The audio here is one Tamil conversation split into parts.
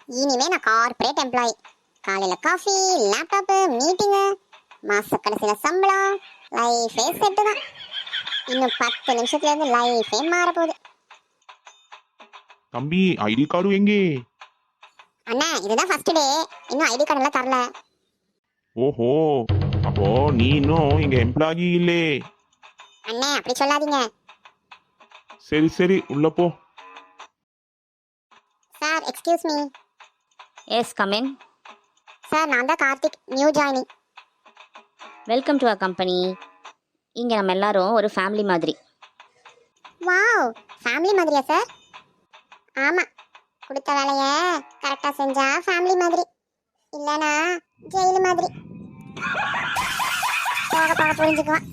இனிமே நான் கார்ப்பரேட் எம்ப்ளாயி. காலையில காஃபி, லேப்டாப்பு, மீட்டிங்கு, மாச கடைசியில சம்பளம், லைஃபே செட்டு தான். இன்னும் 10 நிமிஷத்துல இருந்து லைஃபே மாற போகுது. தம்பி ஐடி கார்டு எங்கே? அண்ணா இதுதான் ஃபர்ஸ்ட் டே, இன்னும் ஐடி கார்டு எல்லாம் தரல. ஓஹோ, அப்போ நீ இன்னும் இங்க எம்ப்ளாயி இல்லே. அண்ணே அப்படி சொல்லாதீங்க. சரி சரி, உள்ள போ. Sir excuse me. Yes, come in. Sir நான் தான் Karthik, new joining. Welcome to our company. இங்கே நம்ம எல்லாரும் ஒரு ஃபேமிலி மாதிரி. வாவ், ஃபேமிலி மாதிரியா சார்? ஆமாம், கொடுத்த வேலையை கரெக்டாக செஞ்சா ஃபேமிலி மாதிரி, இல்லைனா ஜெயிலு மாதிரி. போக போக புரிஞ்சுக்குவான்.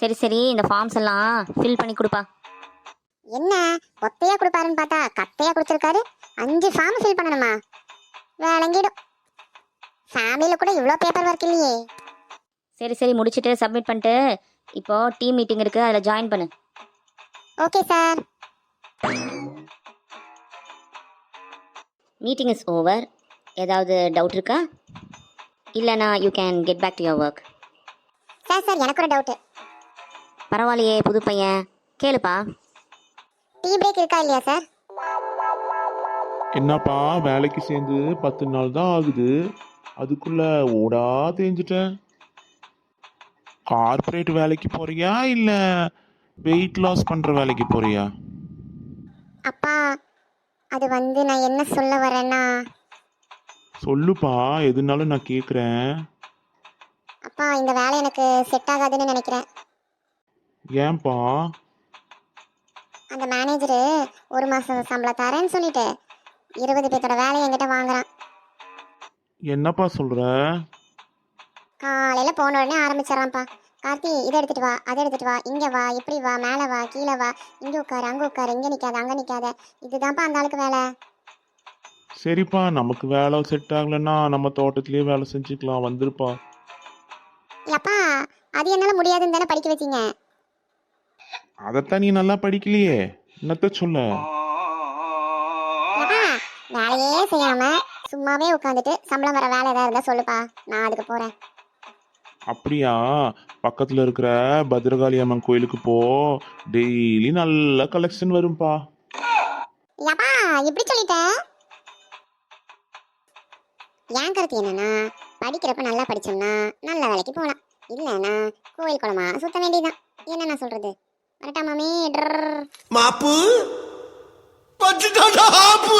சரி சரி, இந்த ஃபார்ம்ஸ் எல்லாம் ஃபில் பண்ணி கொடுப்பா. என்ன ஒத்தையா கொடுப்பாருன்னு பார்த்தா கத்தையா கொடுத்துருக்காரு. 5 ஃபார்ம் ஃபில் பண்ணணுமா? வேலைங்கிடும். ஃபேமிலியில் கூட இவ்வளோ பேப்பர் ஒர்க் இல்லையே. சரி சரி, முடிச்சுட்டு சப்மிட் பண்ணிட்டு இப்போ டீம் மீட்டிங் இருக்குது, அதில் ஜாயின் பண்ணு. Okay sir. Meeting is over. ஏதாவது டவுட் இருக்கா? இல்லைனா you can get back to your work. Sir எனக்கு ஒரு டவுட்டு. பரவாயில்லையே, புது பையன், கேளுப்பா. டீ பிரேக் இருக்கா இல்லையா சார்? என்னப்பா, வேலைக்கு சேர்ந்து 10 நாள் தான் ஆகுது, அதுக்குள்ள ஓடா தேஞ்சிட்டேன். கார்ப்பரேட் வேலைக்கு போறியா இல்ல வெயிட் லாஸ் பண்ற வேலைக்கு போறியா? அப்பா அது நான் என்ன சொல்ல வரேன்னா, சொல்லுப்பா, எதுனாலும் நான் கேக்குறேன். அப்பா இந்த வேலை எனக்கு செட் ஆகாதுன்னு நினைக்கிறேன். ஏன்பா? அந்த மேனேஜரு 1 மாதம் சம்பளம் தரேன்னு சொல்லிட்டு 20 பேர்த்தோட வேலையை என்கிட்ட வாங்குறான். என்னப்பா சொல்ற? காலையில் போன உடனே ஆரம்பிச்சிடறான்ப்பா. கார்த்தி இதை எடுத்துட்டு வா, அதை எடுத்துட்டு வா, இங்கே வா, இப்படி வா, மேலே வா, கீழே வா, இங்கே உட்காரு, அங்கே உட்காரு, இங்கே நிற்காத, அங்கே நிற்காத. இதுதான்ப்பா அந்த ஆளுக்கு வேலை. சரிப்பா, நமக்கு வேலை செட் ஆகலைன்னா நம்ம தோட்டத்திலேயே வேலை செஞ்சுக்கலாம், வந்துருப்பா. அப்பா அது என்னால் முடியாதுன்னு தானே படிக்க வச்சிங்க. அதைத்தான் நீ நல்லா படிக்கலையே, என்னத்த சொல்ல? அப்பா வேலையே செய்யாம சும்மாவே உட்காந்துட்டு சம்பளம் வர வேலை ஏதாவது இருந்தால் சொல்லுப்பா, நான் அதுக்கு போகிறேன். அப்படியா? பக்கத்துல இருக்கிற பத்ரகாளி அம்மன் கோயிலுக்கு போ, டெய்லி நல்ல கலெக்ஷன் வரும்பா. அப்பா இப்படி சொல்லிட்டேன். ஏன் கருத்து என்னன்னா, படிக்கிறப்ப நல்லா படிச்சோம்னா நல்ல வேலைக்கு போகலாம், இல்லைன்னா கோயில் குளமா சுத்த வேண்டியதுதான். என்ன நான் சொல்றது? வரட்டா மாமி? மாப்பு பட்டுட்டாடா ஆப்பு.